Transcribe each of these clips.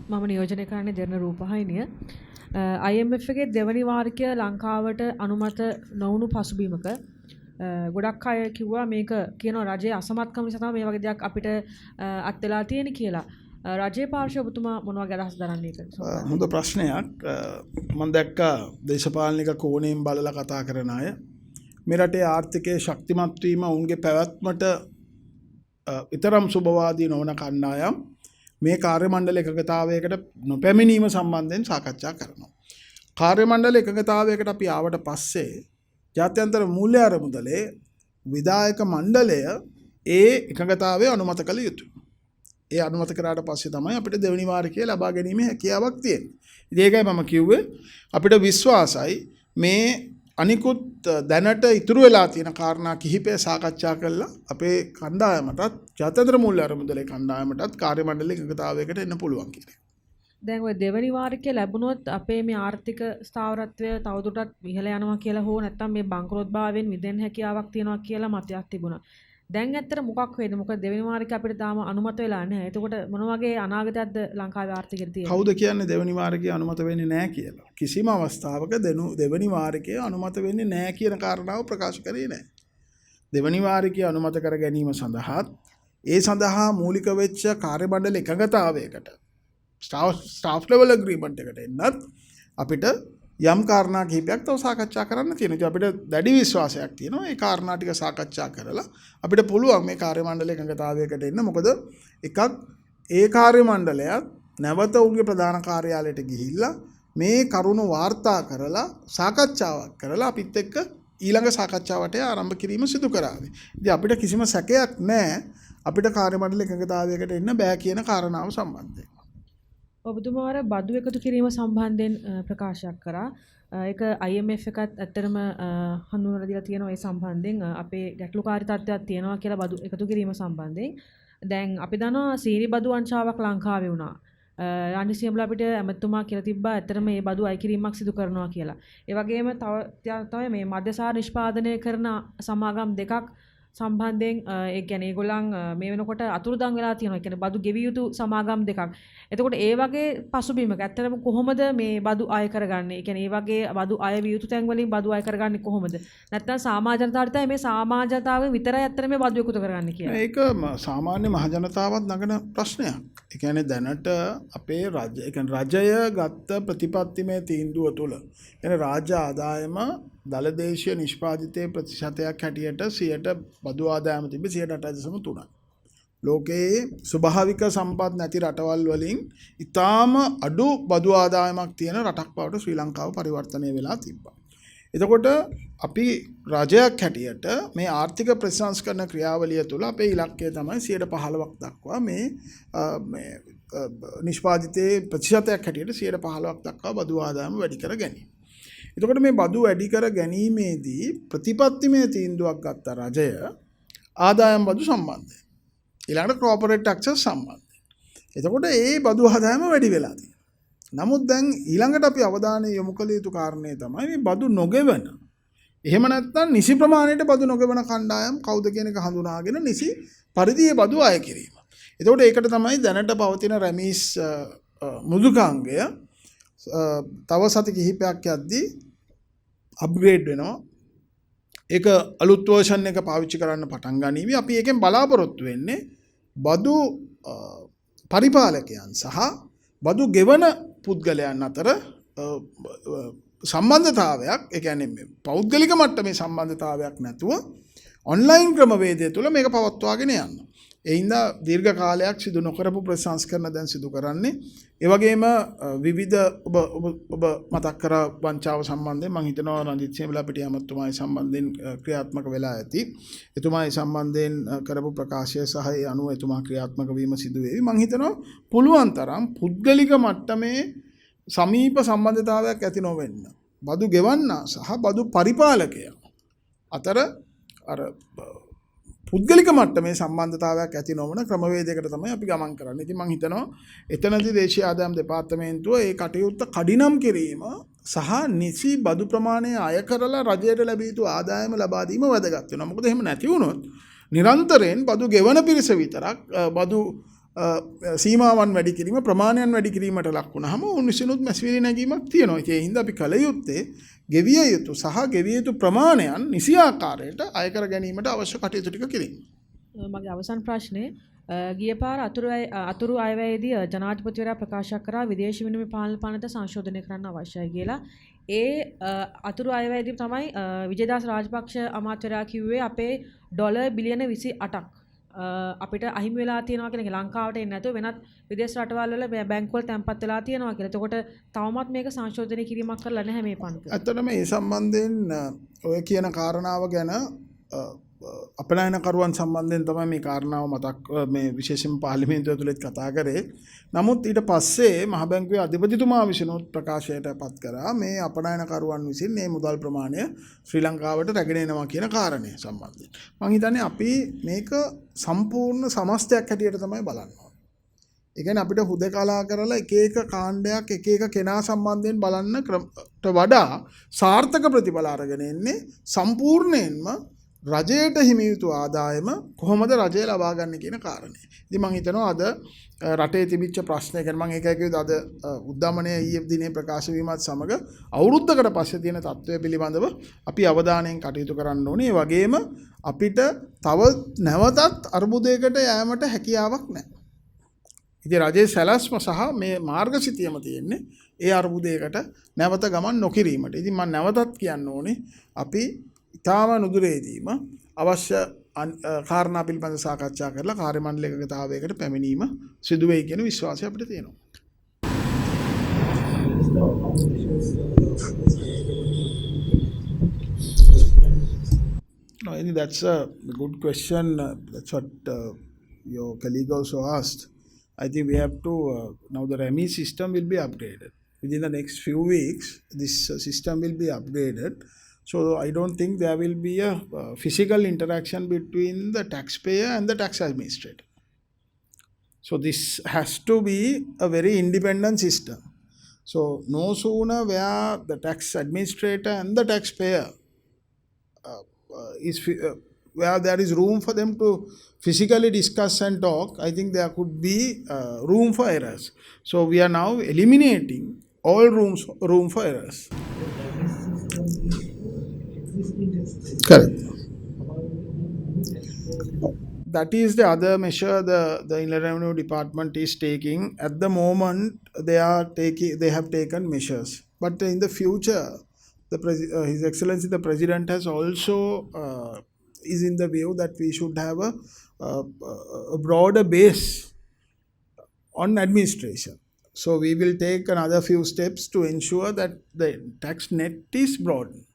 මම නියෝජනය කරන්නේ දෙරණ රූපවාහිනිය. IMF එකේ දෙවනි වාරිකය ලංකාවට අනුමත නොවුණු පසුබිමක ගොඩක් අය කිව්වා මේක කියනවා රජයේ අසමත්කම නිසා තමයි මේ වගේ දෙයක් අපිට අත් වෙලා තියෙන්නේ කියලා. රජයේ පාර්ශ්වය ඔබතුමා මොන වගේ අදහස් දරන්නේ ඒක? හොඳ ප්‍රශ්නයක්. මම දැක්කා දේශපාලනික කෝණයෙන් බලලා කතා කරන අය මේ රටේ ආර්ථිකයේ ශක්තිමත් වීම උන්ගේ පැවැත්මට විතරම් සුබවාදී නොවන කණ්ඩායම් මේ කාර්ය මණ්ඩල එකගතාවයකට නොපැමිණීම සම්බන්ධයෙන් සාකච්ඡා කරනවා. කාර්ය මණ්ඩල එකගතාවයකට අපි ආවට පස්සේ ජාත්‍යන්තර මූල්‍ය අරමුදලේ විධායක මණ්ඩලය ඒ එකගතාවය අනුමත කළ යුතුයි. ඒ අනුමත කරාට පස්සේ තමයි අපිට දෙවෙනි වාරිකය ලබා ගැනීම හැකියාවක් තියෙන්නේ. ඉතින් ඒකයි මම කිව්වේ අපිට විශ්වාසයි මේ අනිකුත් දැනට ඉතුරු වෙලා තියෙන කාරණා කිහිපය සාකච්ඡා කරලා අපේ කණ්ඩායමටත් ජාත්‍යන්තර මූල්‍ය අරමුදලේ කණ්ඩායමටත් කාර්ය මණ්ඩල එකගතාවයකට එන්න පුළුවන් කියලා. දැන් ඔය දෙවනි වාරිකය ලැබුණොත් අපේ මේ ආර්ථික ස්ථාවරත්වය තවදුරටත් ඉහළ යනවා කියලා හෝ නැත්නම් මේ බංකොලොත්භාවයෙන් මිදෙන්න හැකියාවක් තියෙනවා කියලා මතයක් තිබුණා. දැන් ඇත්තට මොකක් වේද? මොකද දෙවෙනි වාරිකය අපිට තාම අනුමත වෙලා නැහැ. එතකොට මොන වගේ අනාගතයක්ද ලංකාවේ ආර්ථිකයට තියෙන්නේ? කවුද කියන්නේ දෙවෙනි වාරිකය අනුමත වෙන්නේ නැහැ කියලා? කිසිම අවස්ථාවක දෙවෙනි වාරිකය අනුමත වෙන්නේ නැහැ කියන කාරණාව ප්‍රකාශ කරේ නැහැ. දෙවෙනි වාරිකය අනුමත කර ගැනීම සඳහා ඒ සඳහා මූලික වෙච්ච කාර්ය මණ්ඩල එකගතාවයකට ස්ටාෆ් ලෙවල් ඇග්‍රීමන්ට් එකට එන්නත් අපිට යම් කාරණා කිහිපයක් තව සාකච්ඡා කරන්න තියෙනවා. ඉතින් අපිට දැඩි විශ්වාසයක් තියෙනවා. ඒ කාරණා ටික සාකච්ඡා කරලා අපිට පුළුවන් මේ කාර්ය මණ්ඩල එකගතාවයකට එන්න. මොකද එකක් ඒ කාර්ය මණ්ඩලයත් නැවත උන්ගේ ප්‍රධාන කාර්යාලයට ගිහිල්ලා මේ කරුණු වාර්තා කරලා සාකච්ඡාවක් කරලා අපිත් එක්ක ඊළඟ සාකච්ඡාවට ආරම්භ කිරීම සිදු කරාවේ. ඉතින් අපිට කිසිම සැකයක් නැහැ අපිට කාර්ය මණ්ඩල එකගතාවයකට එන්න බෑ කියන කාරණාව සම්බන්ධයෙන්. ඔබතුමාර බදු එකතු කිරීම සම්බන්ධයෙන් ප්‍රකාශයක් කරා. ඒක IMF එකත් ඇත්තටම හඳුන්වලා දීලා තියෙනවා ඒ සම්බන්ධයෙන් අපේ ගැටලුකාරී තත්ත්වයක් තියෙනවා කියලා බදු එකතු කිරීම සම්බන්ධයෙන්. දැන් අපි දන්නවා සීනි බදු වංචාවක් ලංකාවේ වුණා. රාජ්‍ය සියඹලා අපිට ඇමතුමා කියලා තිබ්බා ඇත්තටම මේ බදු අය කිරීමක් සිදු කරනවා කියලා. ඒ වගේම තව මේ මධ්‍යසාර නිෂ්පාදනය කරන සමාගම් දෙකක් සම්බන්ධයෙන් ඒ කියන්නේ ඒගොල්ලන් මේ වෙනකොට අතුරුදන් වෙලා තියෙනවා. ඒ කියන්නේ බදු ගෙවිය යුතු සමාගම් දෙකක්. එතකොට ඒ වගේ පසුබිමක ඇත්තටම කොහොමද මේ බදු අය කරගන්නේ? ඒ කියන්නේ ඒ වගේ බදු අය විය යුතු තැන් වලින් බදු අය කරගන්නේ කොහොමද? නැත්නම් සාමාන්‍ය ජනතාවට මේ සාමාන්‍ය ජනතාවෙන් විතරයි ඇත්තට මේ බදු එකතු කරගන්නේ කියලා. ඒක සාමාන්‍ය මහ ජනතාවත් නගන ප්‍රශ්නයක්. ඒ කියන්නේ දැනට අපේ රජය, ඒ කියන්නේ රජය ගත්ත ප්‍රතිපත්තිමය තීන්දුව තුළ කියන්නේ රාජ්‍ය ආදායම දළදේශීය නිෂ්පාදිතයේ ප්‍රතිශතයක් හැටියට 100ට බදු ආදායම තිබෙ 8.3. ලෝකයේ ස්වභාවික සම්පත් නැති රටවල් වලින් ඉතාම අඩු බදු ආදායමක් තියෙන රටක් බවට ශ්‍රී ලංකාව පරිවර්තනය වෙලා තිබ්බා. එතකොට අපි රජයක් හැටියට මේ ආර්ථික ප්‍රතිසංස්කරණ ක්‍රියාවලිය තුළ අපේ ඉලක්කය තමයි 15% දක්වා මේ නිෂ්පාදිතයේ ප්‍රතිශතයක් හැටියට 15% දක්වා බදු ආදායම වැඩි කර ගැනීම. එතකොට මේ බදු වැඩි කර ගැනීමේදී ප්‍රතිපත්තිමය තීන්දුවක් ගත්ත රජය ආදායම් බදු සම්බන්ධයෙන් ඊළඟට කෝපරේට් ටැක්සස් සම්බන්ධයෙන්. එතකොට ඒ බදු ආදායම වැඩි වෙලා තියෙනවා. නමුත් දැන් ඊළඟට අපි අවධානය යොමු කළ යුතු කාරණේ තමයි මේ බදු නොගෙවන. එහෙම නැත්නම් නිසි ප්‍රමාණයට බදු නොගෙවන කණ්ඩායම් කවුද කියන එක හඳුනාගෙන නිසි පරිදි බදු අය කිරීම. එතකොට ඒකට තමයි දැනට පවතින රැමීස් මෘදුකාංගය තව සති කිහිපයක් යද්දී අප්ග්‍රේඩ් වෙනවා. ඒක අලුත් වර්ෂන් එක පාවිච්චි කරන්න පටන් ගනිමි. අපි ඒකෙන් බලාපොරොත්තු වෙන්නේ බදු පරිපාලකයන් සහ බදු ගෙවන පුද්ගලයන් අතර සම්බන්ධතාවයක්, ඒ කියන්නේ පෞද්ගලික මට්ටමේ සම්බන්ධතාවයක් නැතුව ඔන්ලයින් ක්‍රමවේදය තුළ මේක පවත්වාගෙන යන්න. ඒ හින්දා දීර්ඝ කාලයක් සිදු නොකරපු ප්‍රතිසංස්කරණ දැන් සිදු කරන්නේ. ඒ වගේම විවිධ ඔබ මතක් කර වංචාව සම්බන්ධයෙන් මම හිතනවා රංජිත් සියඹලා පිටිය ඇමතුමායි සම්බන්ධයෙන් ක්‍රියාත්මක වෙලා ඇති. එතුමායි සම්බන්ධයෙන් කරපු ප්‍රකාශය සහ ඒ අනුව එතුමා ක්‍රියාත්මක වීම සිදු වෙවි. මම හිතනවා පුළුවන් තරම් පුද්ගලික මට්ටමේ සමීප සම්බන්ධතාවයක් ඇති නොවෙන්න බදු ගෙවන්නා සහ බදු පරිපාලකයා අතර අර පුද්ගලික මට්ටමේ සම්බන්ධතාවයක් ඇති නොවන ක්‍රමවේදයකට තමයි අපි ගමන් කරන්නේ. ඉතින් මම හිතනවා එතනදී දේශීය ආදායම් දෙපාර්තමේන්තුව ඒ කටයුත්ත කඩිනම් කිරීම සහ නිසි බදු ප්‍රමාණය අය කරලා රජයට ලැබිය යුතු ආදායම ලබා දීම වැදගත් වෙනවා. මොකද එහෙම නැති වුණොත් නිරන්තරයෙන් බදු ගෙවන පිරිස විතරක් බදු සීමාවන් වැඩි කිරීම ප්‍රමාණයන් වැඩි කිරීමට ලක් වුණාම ඔවුන් විසිනුත් මැසිවිලි නැගීමක් තියෙනවා. ඒ හින්දා අපි කල යුත්තේ ගෙවිය යුතු සහ ගෙවිය යුතු ප්‍රමාණයන් නිසි ආකාරයට අය කර ගැනීමට අවශ්‍ය කටයුතු ටික කිරීම. මගේ අවසන් ප්‍රශ්නය ගිය පාර අතුරු අයවැයේදී ජනාධිපතිවරයා ප්‍රකාශ කරා විදේශ විනිමය පාලන පනත සංශෝධනය කරන්න අවශ්‍යයි කියලා. ඒ අතුරු අයවැයේදී තමයි විජයදාස රාජපක්ෂ අමාත්‍යවරයා කිව්වේ අපේ ඩොලර් බිලියන 28ක් අපිට අහිමි වෙලා තියෙනවා කියන එක. ලංකාවට එන්නේ නැතුව වෙනත් විදේශ රටවල් වල බැංකුවල තැන්පත් වෙලා තියෙනවා කියලා. එතකොට තවමත් මේක සංශෝධනය කිරීමක් කරලා නැහැ මේ පනත. ඇත්තටම මේ සම්බන්ධයෙන් ඔය කියන කාරණාව ගැන අපනයනකරුවන් සම්බන්ධයෙන් තමයි මේ කාරණාව මතක් මේ විශේෂයෙන් පාර්ලිමේන්තුව තුලත් කතා කරේ. නමුත් ඊට පස්සේ මහ බැංකුවේ අධිපතිතුමා විසිනුත් ප්‍රකාශයට පත් කරා මේ අපනයනකරුවන් විසින් මේ මුදල් ප්‍රමාණය ශ්‍රී ලංකාවට රැගෙන එනවා කියන කාරණය සම්බන්ධයෙන්. මම හිතන්නේ අපි මේක සම්පූර්ණ සමස්තයක් හැටියට තමයි බලන්න ඕනේ. ඒ කියන්නේ අපිට හුදකලා කරලා එක එක කාණ්ඩයක් එක එක කෙනා සම්බන්ධයෙන් බලන්නට වඩා සාර්ථක ප්‍රතිඵල අරගෙන එන්නේ සම්පූර්ණයෙන්ම රජයට හිමි යුතු ආදායම කොහොමද රජය ලබා ගන්න කියන කාරණේ. ඉතින් මම හිතනවා අද රටේ තිබිච්ච ප්‍රශ්නය ගැන මම ඒකයි කිව්වේ අද උද්දමනය ඊයේ දිනේ ප්‍රකාශ වීමත් සමග අවුරුද්දකට පස්සේ තියෙන තත්ත්වය පිළිබඳව අපි අවධානයෙන් කටයුතු කරන්න ඕනේ. ඒ වගේම අපිට තව නැවතත් අර්බුදයකට යෑමට හැකියාවක් නැහැ. ඉතින් රජයේ සැලැස්ම සහ මේ මාර්ගසිතියම තියෙන්නේ ඒ අර්බුදයකට නැවත ගමන් නොකිරීමට. ඉතින් මම නැවතත් කියන්න ඕනේ අපි ඉතාම නුදුරේදීම අවශ්‍ය කාරණා පිළිබඳ සාකච්ඡා කරලා කාර්ය මණ්ඩල එකගතාවයකට පැමිණීම සිදු වෙයි කියන විශ්වාසය අපිට තියෙනවා. No, I think that's a good question. That's what your colleague also asked. I think we have to now the REMI system will be upgraded. Within the next few weeks, this system will be upgraded. So I don't think there will be a physical interaction between the taxpayer and the tax administrator. So this has to be a very independent system. So no sooner where the tax administrator and the taxpayer where there is room for them to physically discuss and talk, I think there could be room for errors. So we are now eliminating all room for errors. Correct. That is the other measure the Inland Revenue Department is taking. At the moment, they have taken measures. But in the future, His Excellency the President has also is in the view that we should have a broader base on administration. So we will take another few steps to ensure that the tax net is broadened.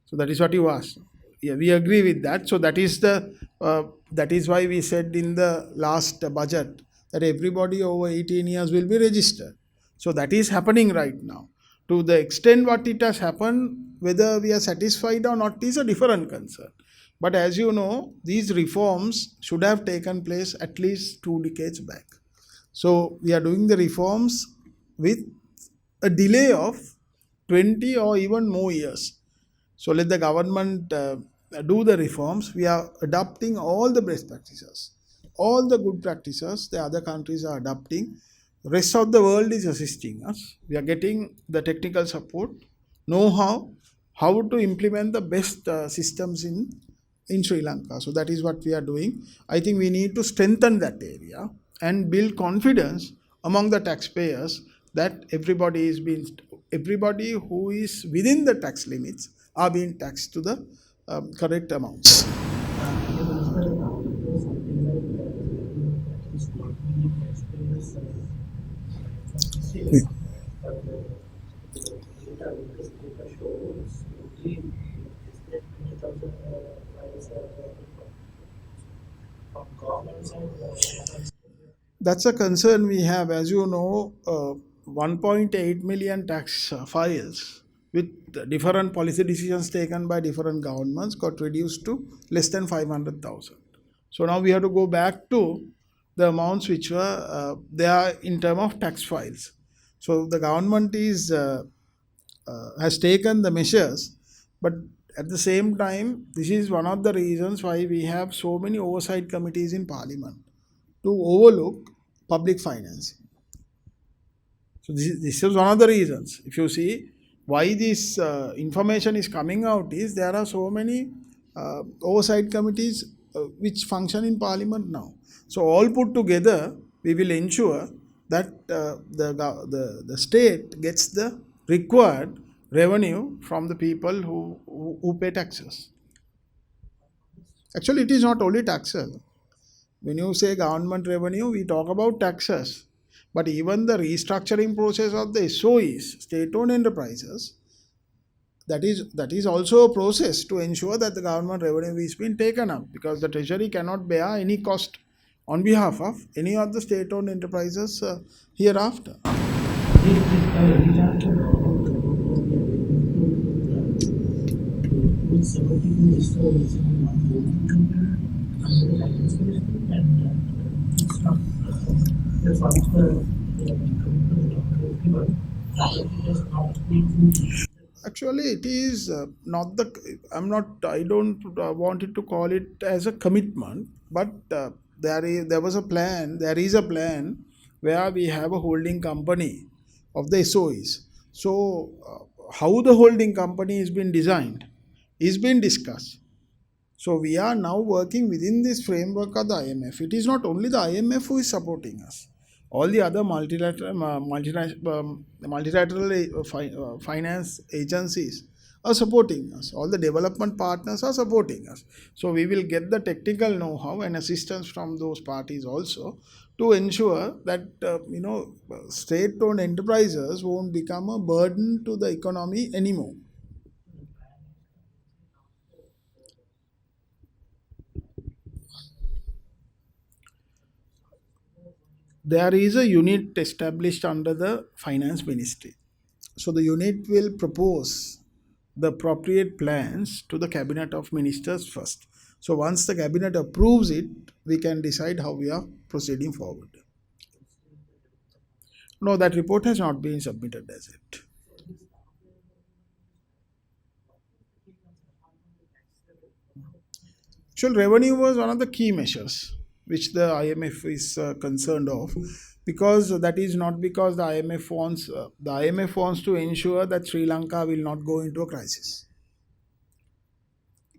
So that is what you asked. Yeah, we agree with that. So that is why we said in the last budget that everybody over 18 years will be registered. So that is happening right now. To the extent what it has happened, whether we are satisfied or not is a different concern. But as you know, these reforms should have taken place at least 2 decades back. So we are doing the reforms with a delay of 20 or even more years. So let the government do the reforms. We are adopting all the best practices. All the good practices the other countries are adopting. The rest of the world is assisting us. We are getting the technical support, know-how, how to implement the best systems in Sri Lanka. So that is what we are doing. I think we need to strengthen that area and build confidence among the taxpayers that everybody who is within the tax limits are being taxed to the correct amounts. That's a concern we have. As you know, 1.8 million tax files with different policy decisions taken by different governments got reduced to less than 500,000. So now we have to go back to the amounts which were there in terms of tax files. So the government has taken the measures, but at the same time, this is one of the reasons why we have so many oversight committees in Parliament to overlook public financing. So this is one of the reasons. If you see why this information is coming out is there are so many oversight committees which function in Parliament now. So all put together, we will ensure that the state gets the required revenue from the people who pay taxes. Actually, it is not only taxes. When you say government revenue, we talk about taxes. But even the restructuring process of the SOEs, state-owned enterprises, that is also a process to ensure that the government revenue is being taken up, because the treasury cannot bear any cost on behalf of any of the state-owned enterprises hereafter. Actually, it is not the. I don't want it to call it as a commitment, but there was a plan. There is a plan where we have a holding company of the SOEs. So, how the holding company is being designed is being discussed. So, we are now working within this framework of the IMF. It is not only the IMF who is supporting us. All the other multilateral finance agencies are supporting us. All the development partners are supporting us. So we will get the technical know-how and assistance from those parties also to ensure that state-owned enterprises won't become a burden to the economy anymore. There is a unit established under the finance ministry. So the unit will propose the appropriate plans to the cabinet of ministers first. So once the cabinet approves it, we can decide how we are proceeding forward. No, that report has not been submitted as yet. Actual revenue was one of the key measures which the IMF is concerned of, because that is not because the IMF wants to ensure that Sri Lanka will not go into a crisis.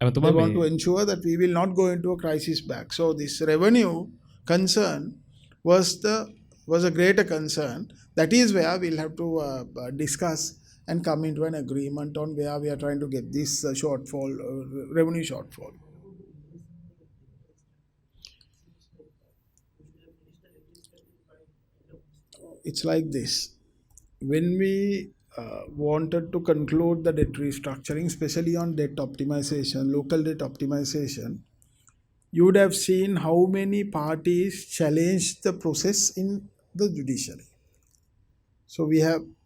They want to ensure that we will not go into a crisis back. So this revenue concern was a greater concern. That is where we'll have to discuss and come into an agreement on where we are trying to get this revenue shortfall. It's like this. When we wanted to conclude the debt restructuring, especially on debt optimization, local debt optimization, you would have seen how many parties challenged the process in the judiciary. So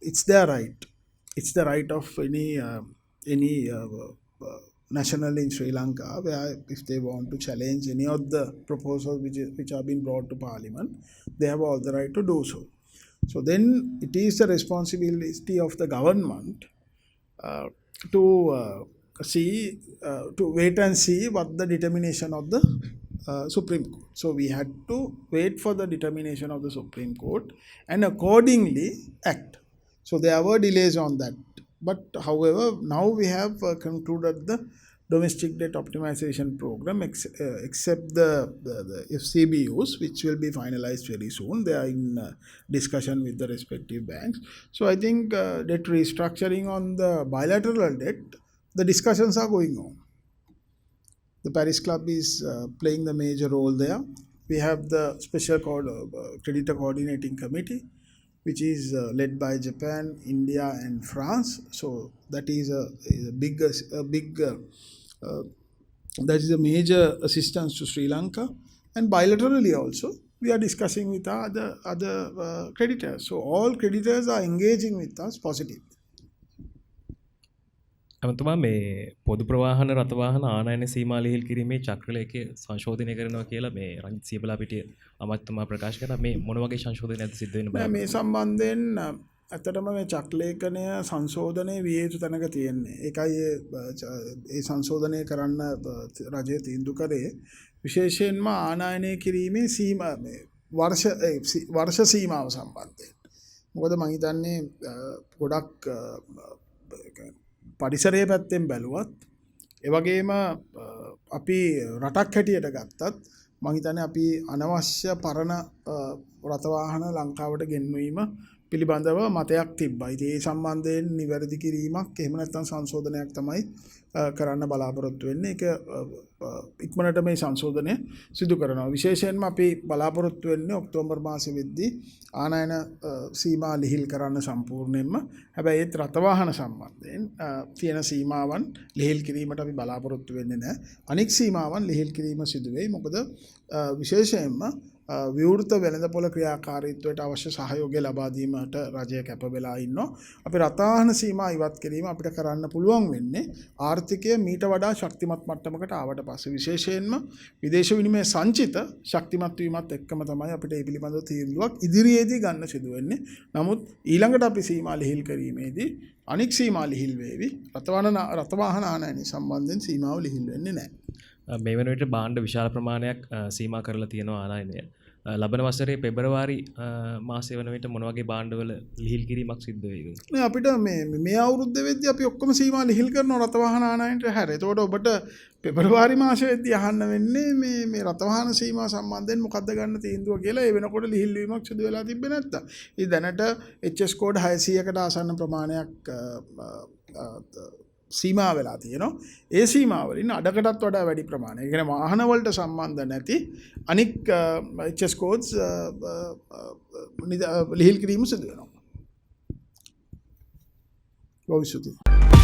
it's their right. It's the right of any national in Sri Lanka, where if they want to challenge any of the proposals which have been brought to Parliament, they have all the right to do so. So then it is the responsibility of the government to wait and see what the determination of the Supreme Court. So we had to wait for the determination of the Supreme Court and accordingly act. So there were delays on that. But however, now we have concluded the domestic debt optimization program, except the FCBUs, which will be finalized very soon. They are in discussion with the respective banks. So I think debt restructuring on the bilateral debt, the discussions are going on. The Paris Club is playing the major role there. We have the special creditor coordinating committee, which is led by Japan, India, and France. So that is a that is a major assistance to Sri Lanka. And bilaterally also, we are discussing with other creditors. So all creditors are engaging with us positively. අමතුමා මේ පොදු ප්‍රවාහන රථවාහන ආනයන සීමා ලිහිල් කිරීමේ චක්‍රලේඛය සංශෝධනය කරනවා කියලා මේ රංජිත් සියබලා පිටිය අමාත්‍යතුමා ප්‍රකාශ කරා. මේ මොන වගේ සංශෝධනයක්ද සිද්ධ වෙන්න බෑ? මේ සම්බන්ධයෙන් ඇතටම මේ චක්ලේඛනය සංශෝධනය විය යුතු තැනක තියෙන්නේ. ඒකයි ඒ සංශෝධනය කරන්න රජය තීන්දුව කරේ. විශේෂයෙන්ම ආනයනය කිරීමේ වර්ෂ සීමාව සම්බන්ධයෙන්. මොකද මම හිතන්නේ ගොඩක් පරිසරයේ පැත්තෙන් බැලුවත් ඒ වගේම අපි රටක් හැටියට ගත්තත් මම හිතන්නේ අපි අනවශ්‍ය පරණ රථවාහන ලංකාවට ගෙන්වීම පිළිබඳව මතයක් තිබ්බා. ඉතින් ඒ සම්බන්ධයෙන් නිවැරදි කිරීමක් එහෙම නැත්නම් සංශෝධනයක් තමයි කරන්න බලාපොරොත්තු වෙන්නේ. ඒක ඉක්මනට මේ සංශෝධනය සිදු කරනවා. විශේෂයෙන්ම අපි බලාපොරොත්තු වෙන්නේ ඔක්තෝබර් මාසෙ වෙද්දී ආනයන සීමා ලිහිල් කරන්න සම්පූර්ණයෙන්ම. හැබැයි ඒත් රථවාහන සම්බන්ධයෙන් තියෙන සීමාවන් ලිහිල් කිරීමට අපි බලාපොරොත්තු වෙන්නේ නැහැ. අනෙක් සීමාවන් ලිහිල් කිරීම සිදු වෙයි. මොකද විශේෂයෙන්ම විවෘත වෙළඳපොළ ක්‍රියාකාරීත්වයට අවශ්‍ය සහයෝගය ලබා දීමට රජය කැප වෙලා ඉන්නවා. අපි රථවාහන සීමා ඉවත් කිරීම අපිට කරන්න පුළුවන් වෙන්නේ ආර්ථිකය මීට වඩා ශක්තිමත් මට්ටමකට ආවට පස්සේ. විශේෂයෙන්ම විදේශ විනිමය සංචිත ශක්තිමත් වීමත් එක්කම තමයි අපිට මේ පිළිබඳව තීන්දුවක් ඉදිරියේදී ගන්න සිදු වෙන්නේ. නමුත් ඊළඟට අපි සීමා ලිහිල් කිරීමේදී අනෙක් සීමා ලිහිල් වේවි. රථවාහන ආනයනය සම්බන්ධයෙන් සීමාව ලිහිල් වෙන්නේ නැහැ. මේ වන විට භාණ්ඩ විශාල ප්‍රමාණයක් සීමා කරලා තියෙනවා ආනයනය. ලබන වසරේ පෙබරවාරි මාසය වන විට මොන වගේ භාණ්ඩවල ලිහිල් කිරීමක් සිද්ධ වෙයිද? අපිට මේ අවුරුද්ද වෙද්දී අපි ඔක්කොම සීමා ලිහිල් කරනවා රථවාහන ආනයනයට හැර. එතකොට ඔබට පෙබරවාරි මාසෙදී අහන්න වෙන්නේ මේ රථවාහන සීමා සම්බන්ධයෙන් මොකද්ද ගන්න තීන්දුව කියලා. ඒ වෙනකොට ලිහිල් වීමක් සිදු වෙලා තිබ්බේ නැත්තම්. ඉතින් දැනට HS කෝඩ් 600කට ආසන්න ප්‍රමාණයක් සීමා වෙලා තියෙනවා. ඒ සීමාවලින් අඩකටත් වඩා වැඩි ප්‍රමාණයක්. ඒ කියන්නේ වාහන වලට සම්බන්ධ නැති අනික් HS codes ලිහිල් කිරීම සිදු වෙනවා. භවිෂ්‍යති